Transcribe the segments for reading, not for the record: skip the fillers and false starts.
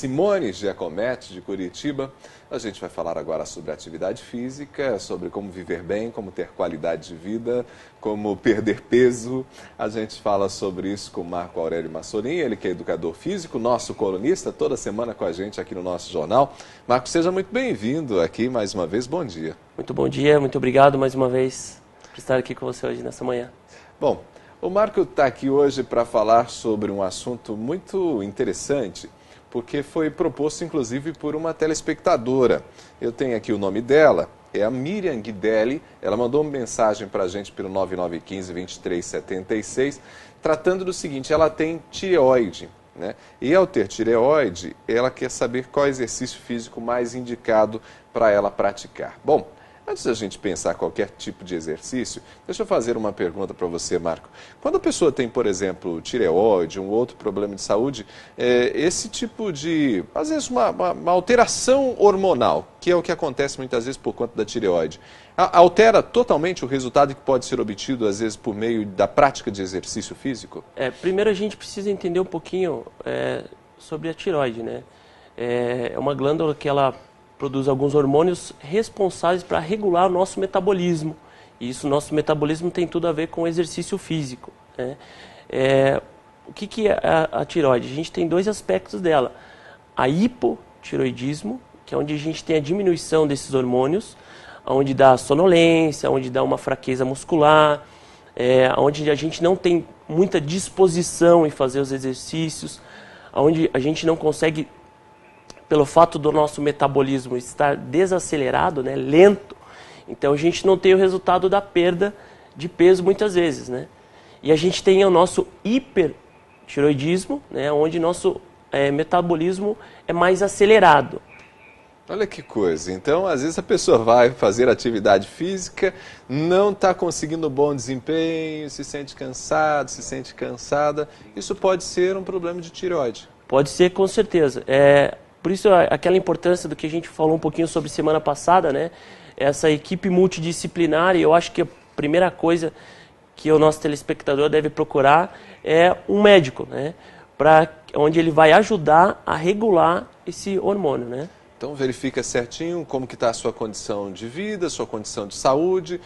Simone Giacometti, de Curitiba. A gente vai falar agora sobre atividade física, sobre como viver bem, como ter qualidade de vida, como perder peso. A gente fala sobre isso com o Marco Aurélio Massorin, ele que é educador físico, nosso colunista, toda semana com a gente aqui no nosso jornal. Marco, seja muito bem-vindo aqui mais uma vez, bom dia. Muito bom dia, muito obrigado mais uma vez por estar aqui com você hoje nessa manhã. Bom, o Marco está aqui hoje para falar sobre um assunto muito interessante, porque foi proposto inclusive por uma telespectadora. Eu tenho aqui o nome dela, é a Miriam Guidelli. Ela mandou uma mensagem para a gente pelo 9915-2376, tratando do seguinte: ela tem tireoide, né? E ao ter tireoide, ela quer saber qual exercício físico mais indicado para ela praticar. Bom, antes da gente pensar qualquer tipo de exercício, deixa eu fazer uma pergunta para você, Marco. Quando a pessoa tem, por exemplo, tireoide, um outro problema de saúde, esse tipo de, às vezes, uma alteração hormonal, que é o que acontece muitas vezes por conta da tireoide, altera totalmente o resultado que pode ser obtido, às vezes, por meio da prática de exercício físico? Primeiro a gente precisa entender um pouquinho sobre a tireoide, né? É uma glândula que ela produz alguns hormônios responsáveis para regular o nosso metabolismo. E isso, nosso metabolismo tem tudo a ver com o exercício físico, né? O que é a tireoide? A gente tem dois aspectos dela. A hipotireoidismo, que é onde a gente tem a diminuição desses hormônios, onde dá sonolência, onde dá uma fraqueza muscular, onde a gente não tem muita disposição em fazer os exercícios, onde a gente não consegue, pelo fato do nosso metabolismo estar desacelerado, né, lento, então a gente não tem o resultado da perda de peso muitas vezes, né? E a gente tem o nosso hipertireoidismo, né, onde nosso metabolismo é mais acelerado. Olha que coisa, então às vezes a pessoa vai fazer atividade física, não está conseguindo bom desempenho, se sente cansado, se sente cansada, isso pode ser um problema de tireoide? Pode ser, com certeza. Por isso, aquela importância do que a gente falou um pouquinho sobre semana passada, né? Essa equipe multidisciplinar, e eu acho que a primeira coisa que o nosso telespectador deve procurar é um médico, né? Onde ele vai ajudar a regular esse hormônio, né? Então verifica certinho como que está a sua condição de vida, sua condição de saúde,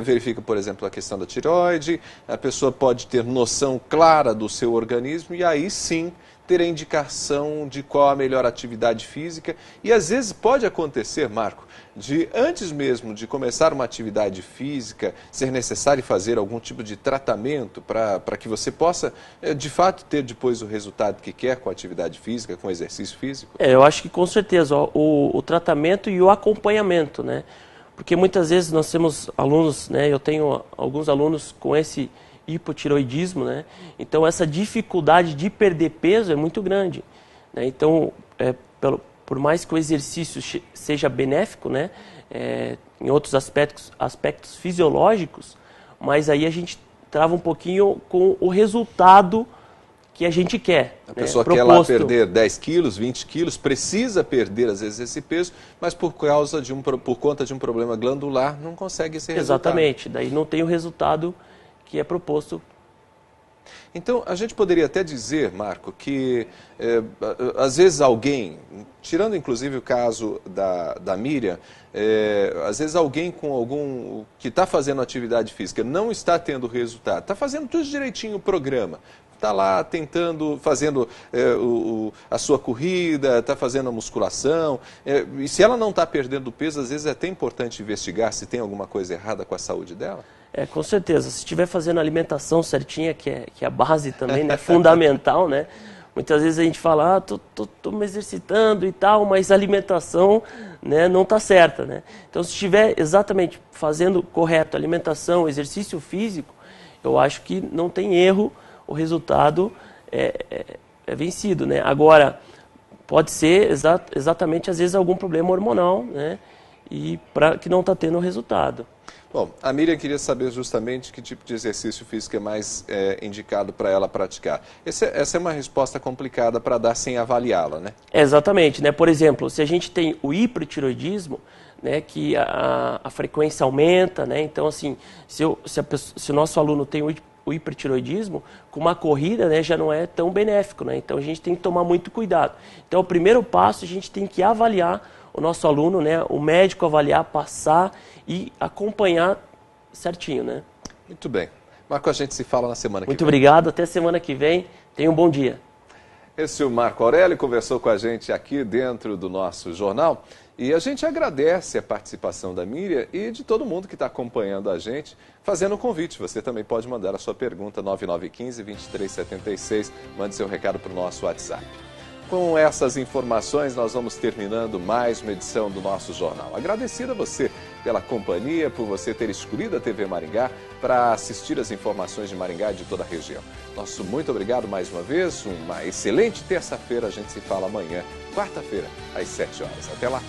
verifica, por exemplo, a questão da tireoide, a pessoa pode ter noção clara do seu organismo e aí sim ter a indicação de qual a melhor atividade física. E às vezes pode acontecer, Marco, de antes mesmo de começar uma atividade física, ser necessário fazer algum tipo de tratamento para que você possa, de fato, ter depois o resultado que quer com a atividade física, com o exercício físico? Eu acho que com certeza, o tratamento e o acompanhamento, né? Porque muitas vezes nós temos alunos, né? Eu tenho alguns alunos com esse hipotireoidismo, né? Então essa dificuldade de perder peso é muito grande, né? Então, por mais que o exercício seja benéfico, né? Em outros aspectos fisiológicos, mas aí a gente trava um pouquinho com o resultado que a gente quer. A pessoa quer lá perder 10 quilos, 20 quilos, precisa perder às vezes esse peso, mas por conta de um problema glandular não consegue esse resultado. Exatamente, daí não tem o resultado que é proposto. Então, a gente poderia até dizer, Marco, que às vezes alguém, tirando inclusive o caso da Miriam, às vezes alguém que está fazendo atividade física não está tendo resultado, está fazendo tudo direitinho o programa, está lá fazendo a sua corrida, está fazendo a musculação, e se ela não está perdendo peso, às vezes é até importante investigar se tem alguma coisa errada com a saúde dela? Com certeza. Se estiver fazendo a alimentação certinha, que é a base também, né, fundamental, né? Muitas vezes a gente fala, tô me exercitando e tal, mas a alimentação, né, não está certa, né? Então, se estiver exatamente fazendo correto alimentação, exercício físico, eu acho que não tem erro, o resultado é vencido, né? Agora, pode ser exatamente, às vezes, algum problema hormonal, né? E que não está tendo resultado. Bom, a Miriam queria saber justamente que tipo de exercício físico é mais indicado para ela praticar. Essa é uma resposta complicada para dar sem avaliá-la, né? Exatamente, né? Por exemplo, se a gente tem o hipertireoidismo, né, que a frequência aumenta, né? Então, assim, se o nosso aluno tem o hipertiroidismo, com uma corrida, né, já não é tão benéfico, né? Então a gente tem que tomar muito cuidado. Então o primeiro passo, a gente tem que avaliar o nosso aluno, né, o médico avaliar, passar e acompanhar certinho, né? Muito bem. Marco, a gente se fala na semana que vem. Muito obrigado, até semana que vem. Tenha um bom dia. Esse é o Marco Aurélio, conversou com a gente aqui dentro do nosso jornal e a gente agradece a participação da Miriam e de todo mundo que está acompanhando a gente, fazendo um convite. Você também pode mandar a sua pergunta 9915-2376, mande seu recado para o nosso WhatsApp. Com essas informações, nós vamos terminando mais uma edição do nosso jornal. Agradecido a você pela companhia, por você ter escolhido a TV Maringá para assistir as informações de Maringá e de toda a região. Nosso muito obrigado mais uma vez, uma excelente terça-feira, a gente se fala amanhã, quarta-feira, às 7 horas. Até lá!